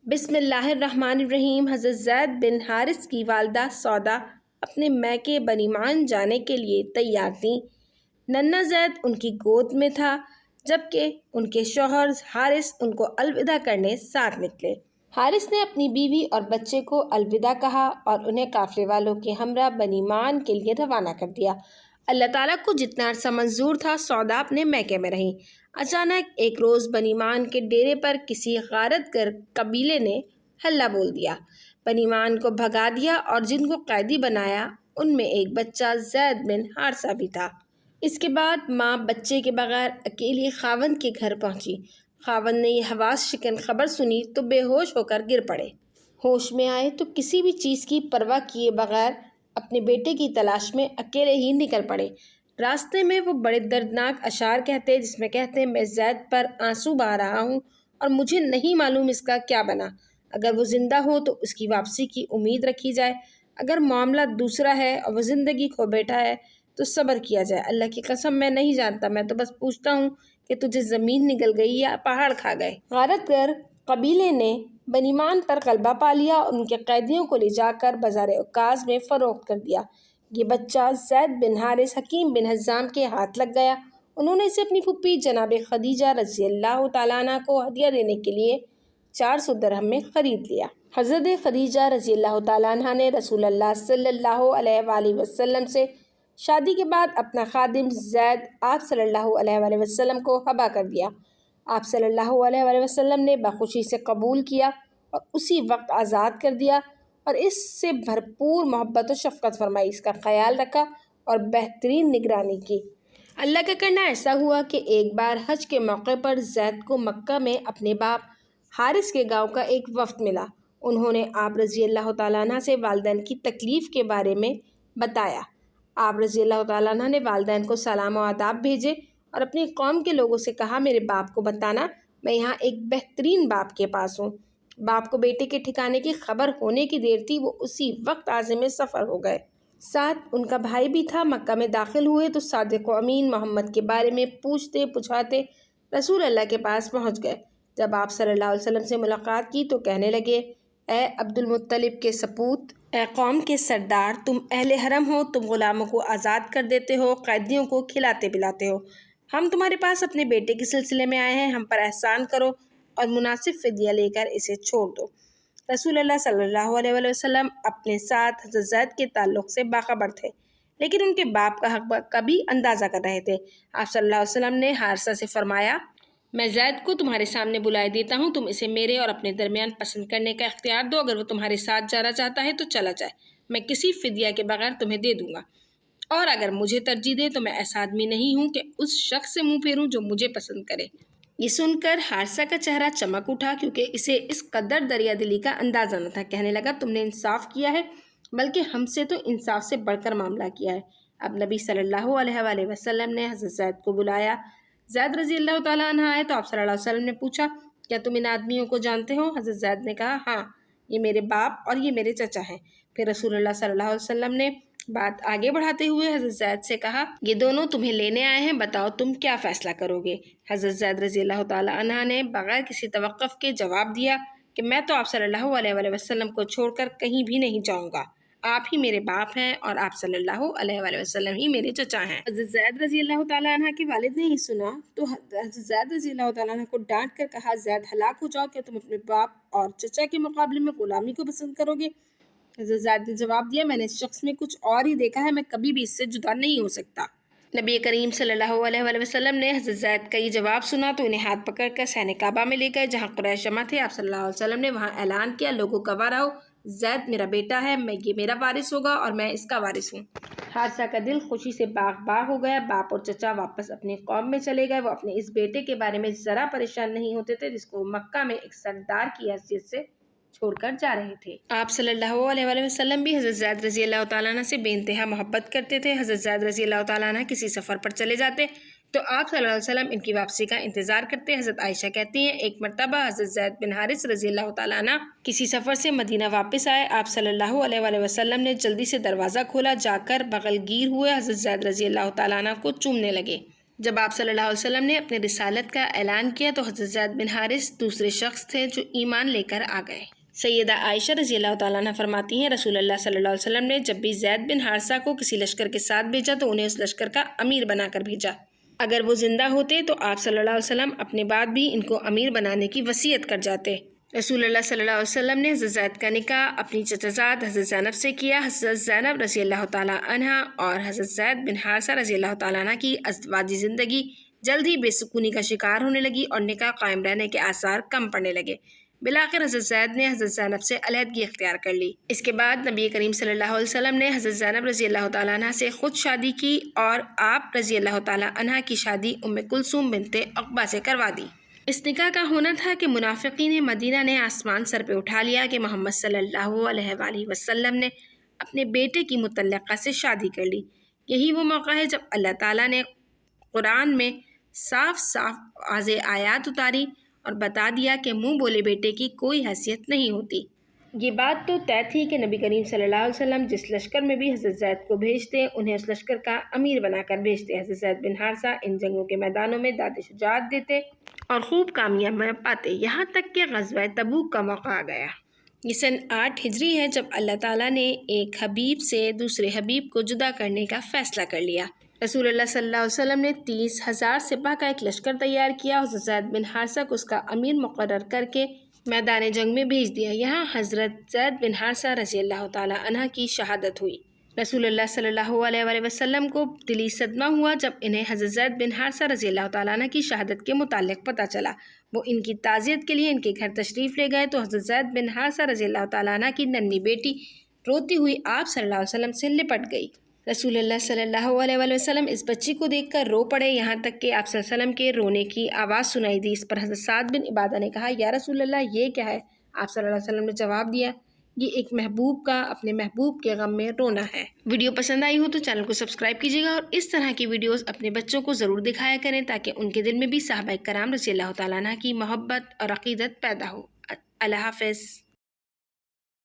بسم اللہ الرحمن الرحیم۔ حضرت زید بن حارث کی والدہ سودا اپنے میکے بنیمان جانے کے لیے تیار تھیں۔ ننھا زید ان کی گود میں تھا جبکہ ان کے شوہر حارث ان کو الوداع کرنے ساتھ نکلے۔ حارث نے اپنی بیوی اور بچے کو الوداع کہا اور انہیں قافلے والوں کے ہمراہ بنیمان کے لیے روانہ کر دیا۔ اللہ تعالیٰ کو جتنا عرصہ منظور تھا سودا اپنے میکے میں رہیں۔ اچانک ایک روز بنیمان کے ڈیرے پر کسی غارت گر قبیلے نے ہلہ بول دیا، بنیمان کو بھگا دیا اور جن کو قیدی بنایا ان میں ایک بچہ زید بن حارثہ بھی تھا۔ اس کے بعد ماں بچے کے بغیر اکیلی خاوند کے گھر پہنچی۔ خاوند نے یہ حواس شکن خبر سنی تو بے ہوش ہو کر گر پڑے۔ ہوش میں آئے تو کسی بھی چیز کی پرواہ کیے بغیر اپنے بیٹے کی تلاش میں اکیلے ہی نکل پڑے۔ راستے میں وہ بڑے دردناک اشعار کہتے جس میں کہتے میں زید پر آنسو بہا رہا ہوں اور مجھے نہیں معلوم اس کا کیا بنا۔ اگر وہ زندہ ہو تو اس کی واپسی کی امید رکھی جائے، اگر معاملہ دوسرا ہے اور وہ زندگی کھو بیٹھا ہے تو صبر کیا جائے۔ اللہ کی قسم میں نہیں جانتا، میں تو بس پوچھتا ہوں کہ تجھے زمین نگل گئی یا پہاڑ کھا گئے۔ غارت گر قبیلے نے بنیمان پر غلبہ پا لیا اور ان کے قیدیوں کو لے جا کر بازار عکاظ میں فروخت کر دیا۔ یہ بچہ زید بن حارث حکیم بن حزام کے ہاتھ لگ گیا۔ انہوں نے اسے اپنی پھوپھی جناب خدیجہ رضی اللہ تعالیٰ عنہ کو ہدیہ دینے کے لیے 400 درہم میں خرید لیا۔ حضرت خدیجہ رضی اللہ تعالیٰ عنہ نے رسول اللہ صلی اللہ علیہ وآلہ وسلم سے شادی کے بعد اپنا خادم زید آپ صلی اللہ علیہ وآلہ وسلم کو ہبہ کر دیا۔ آپ صلی اللہ علیہ وآلہ وسلم نے بخوشی سے قبول کیا اور اسی وقت آزاد کر دیا اور اس سے بھرپور محبت و شفقت فرمائی، اس کا خیال رکھا اور بہترین نگرانی کی۔ اللہ کا کرنا ایسا ہوا کہ ایک بار حج کے موقع پر زید کو مکہ میں اپنے باپ حارث کے گاؤں کا ایک وفد ملا۔ انہوں نے آپ رضی اللہ تعالیٰ عنہ سے والدین کی تکلیف کے بارے میں بتایا۔ آپ رضی اللہ تعالیٰ عنہ نے والدین کو سلام و آداب بھیجے اور اپنی قوم کے لوگوں سے کہا میرے باپ کو بتانا میں یہاں ایک بہترین باپ کے پاس ہوں۔ باپ کو بیٹے کے ٹھکانے کی خبر ہونے کی دیر تھی، وہ اسی وقت عازم سفر ہو گئے۔ ساتھ ان کا بھائی بھی تھا۔ مکہ میں داخل ہوئے تو صادق و امین محمد کے بارے میں پوچھتے پچھاتے رسول اللہ کے پاس پہنچ گئے۔ جب آپ صلی اللہ علیہ وسلم سے ملاقات کی تو کہنے لگے، اے عبد المطلب کے سپوت، اے قوم کے سردار، تم اہل حرم ہو، تم غلاموں کو آزاد کر دیتے ہو، قیدیوں کو کھلاتے پلاتے ہو۔ ہم تمہارے پاس اپنے بیٹے کے سلسلے میں آئے ہیں، ہم پر احسان کرو اور مناسب فدیہ لے کر اسے چھوڑ دو۔ رسول اللہ صلی اللہ علیہ وآلہ وسلم اپنے ساتھ حضرت زید کے تعلق سے باخبر تھے، لیکن ان کے باپ کا حق کبھی اندازہ کر رہے تھے۔ آپ صلی اللہ علیہ وسلم نے حارثہ سے فرمایا، میں زید کو تمہارے سامنے بلائے دیتا ہوں، تم اسے میرے اور اپنے درمیان پسند کرنے کا اختیار دو، اگر وہ تمہارے ساتھ جانا چاہتا ہے تو چلا جائے، میں کسی فدیہ کے بغیر تمہیں دے دوں گا، اور اگر مجھے ترجیح دے تو میں ایسا آدمی نہیں ہوں کہ اس شخص سے منہ پھیروں جو مجھے پسند کرے۔ یہ سن کر حارثہ کا چہرہ چمک اٹھا کیونکہ اسے اس قدر دریا دلی کا اندازہ نہ تھا۔ کہنے لگا، تم نے انصاف کیا ہے، بلکہ ہم سے تو انصاف سے بڑھ کر معاملہ کیا ہے۔ اب نبی صلی اللہ علیہ وآلہ وسلم نے حضرت زید کو بلایا۔ زید رضی اللہ تعالیٰ عنہ آئے تو آپ صلی اللہ علیہ وسلم نے پوچھا، کیا تم ان آدمیوں کو جانتے ہو؟ حضرت زید نے کہا، ہاں، یہ میرے باپ اور یہ میرے چچا ہیں۔ پھر رسول اللہ صلی اللہ علیہ وسلم نے بات آگے بڑھاتے ہوئے حضرت زید سے کہا، یہ دونوں تمہیں لینے آئے ہیں، بتاؤ تم کیا فیصلہ کرو گے؟ حضرت زید رضی اللہ تعالیٰ عنہ نے بغیر کسی توقف کے جواب دیا کہ میں تو آپ صلی اللہ علیہ وآلہ وسلم کو چھوڑ کر کہیں بھی نہیں جاؤں گا، آپ ہی میرے باپ ہیں اور آپ صلی اللہ علیہ وآلہ وسلم ہی میرے چچا ہیں۔ حضرت زید رضی اللہ تعالیٰ عنہ کے والد نے یہ سنا تو حضرت زید رضی اللہ تعالیٰ عنہ کو ڈانٹ کر کہا، زید ہلاک ہو جاؤ، کیا تم اپنے باپ اور چچا کے مقابلے میں غلامی کو پسند کرو گے؟ حضرت زید نے جواب دیا، میں نے اس شخص میں کچھ اور ہی دیکھا ہے، میں کبھی بھی اس سے جدا نہیں ہو سکتا۔ نبی کریم صلی اللہ علیہ وآلہ وسلم نے حضرت زید کا یہ جواب سنا تو انہیں ہاتھ پکڑ کر صحن کعبہ میں لے گئے جہاں قریش جمع تھے۔ آپ صلی اللہ علیہ وسلم نے وہاں اعلان کیا، لوگوں گواہ رہو، زید میرا بیٹا ہے، یہ میرا وارث ہوگا اور میں اس کا وارث ہوں۔ حارثہ کا دل خوشی سے باغ باغ ہو گیا۔ باپ اور چچا واپس اپنی قوم میں چلے گئے۔ وہ اپنے اس بیٹے کے بارے میں ذرا پریشان نہیں ہوتے تھے جس کو مکہ میں ایک سردار کی حیثیت سے چھوڑ کر جا رہے تھے۔ آپ صلی اللہ علیہ وآلہ وسلم بھی حضرت زید رضی اللہ تعالیٰ عنہ سے بے انتہا محبت کرتے تھے۔ حضرت زید رضی اللہ تعالیٰ عنہ کسی سفر پر چلے جاتے تو آپ صلی اللہ علیہ وسلم ان کی واپسی کا انتظار کرتے۔ حضرت عائشہ کہتی ہیں، ایک مرتبہ حضرت زید بن حارث رضی اللہ تعالیٰ عنہ کسی سفر سے مدینہ واپس آئے۔ آپ صلی اللہ علیہ وآلہ وسلم نے جلدی سے دروازہ کھولا، جا کر بغل گیر ہوئے حضرت زید رضی اللہ تعالیٰ عنہ کو چومنے لگے۔ جب آپ صلی اللہ علیہ وسلم نے اپنے رسالت کا اعلان کیا تو حضرت زید بن حارث دوسرے شخص تھے جو ایمان لے کر آ گئے۔ سیدہ عائشہ رضی اللہ تعالیٰ عنہ فرماتی ہیں رسول اللہ صلی اللہ علیہ وسلم نے جب بھی زید بن حارثہ کو کسی لشکر کے ساتھ بھیجا تو انہیں اس لشکر کا امیر بنا کر بھیجا۔ اگر وہ زندہ ہوتے تو آپ صلی اللہ علیہ وسلم اپنے بعد بھی ان کو امیر بنانے کی وصیت کر جاتے۔ رسول اللہ صلی اللہ علیہ وسلم نے حضرت زید کا نکاح اپنی چچازاد حضرت زینب سے کیا۔ حضرت زینب رضی اللہ تعالیٰ عنہ اور حضرت زید بن حارثہ رضی اللہ تعالیٰ عنہ کی ازدواجی زندگی جلد ہی بے سکونی کا شکار ہونے لگی اور نکاح قائم رہنے کے آثار کم پڑنے لگے۔ بالآخر حضرت زید نے حضرت زینب سے علیحدگی اختیار کر لی۔ اس کے بعد نبی کریم صلی اللہ علیہ وسلم نے حضرت زینب رضی اللہ تعالیٰ عنہ سے خود شادی کی اور آپ رضی اللہ تعالیٰ عنہ کی شادی ام کلثوم بنت عقبہ سے کروا دی۔ اس نکاح کا ہونا تھا کہ منافقین مدینہ نے آسمان سر پہ اٹھا لیا کہ محمد صلی اللہ علیہ وآلہ وسلم نے اپنے بیٹے کی مطلقہ سے شادی کر لی۔ یہی وہ موقع ہے جب اللہ تعالیٰ نے قرآن میں صاف صاف واضح آیات اتاری اور بتا دیا کہ منہ بولے بیٹے کی کوئی حیثیت نہیں ہوتی۔ یہ بات تو طے تھی کہ نبی کریم صلی اللہ علیہ وسلم جس لشکر میں بھی حضرت زید کو بھیجتے انہیں اس لشکر کا امیر بنا کر بھیجتے۔ حضرت زید بن حارثہ ان جنگوں کے میدانوں میں داد شجاعت دیتے اور خوب کامیابی پاتے، یہاں تک کہ غزوہ تبوک کا موقع آ گیا۔ یہ سن 8 ہجری ہے جب اللہ تعالیٰ نے ایک حبیب سے دوسرے حبیب کو جدا کرنے کا فیصلہ کر لیا۔ رسول اللہ صلی اللہ علیہ وسلم نے 30,000 سپاہ کا ایک لشکر تیار کیا۔ حضرت زید بن حارثہ کو اس کا امیر مقرر کر کے میدان جنگ میں بھیج دیا۔ یہاں حضرت زید بن حارثہ رضی اللہ تعالیٰ عنہ کی شہادت ہوئی۔ رسول اللہ صلی اللہ علیہ وآلہ وسلم کو دلی صدمہ ہوا جب انہیں حضرت زید بن حارثہ رضی اللہ تعالیٰ عنہ کی شہادت کے متعلق پتہ چلا۔ وہ ان کی تعزیت کے لیے ان کے گھر تشریف لے گئے تو حضرت زید بن حارثہ رضی اللہ تعالیٰ عنہ کی ننھی بیٹی روتی ہوئی آپ صلی اللہ علیہ وسلم سے لپٹ گئی۔ رسول اللہ صلی اللہ علیہ وآلہ وسلم اس بچی کو دیکھ کر رو پڑے، یہاں تک کہ آپ صلی اللہ علیہ وسلم کے رونے کی آواز سنائی دی۔ اس پر حضرت سعد بن عبادہ نے کہا یا رسول اللہ یہ کیا ہے؟ آپ صلی اللہ علیہ وسلم نے جواب دیا یہ ایک محبوب کا اپنے محبوب کے غم میں رونا ہے۔ ویڈیو پسند آئی ہو تو چینل کو سبسکرائب کیجیے گا اور اس طرح کی ویڈیوز اپنے بچوں کو ضرور دکھایا کریں تاکہ ان کے دل میں بھی صحابہ کرام رضی اللہ تعالیٰ عنہ کی محبت اور عقیدت پیدا ہو۔ اللہ حافظ۔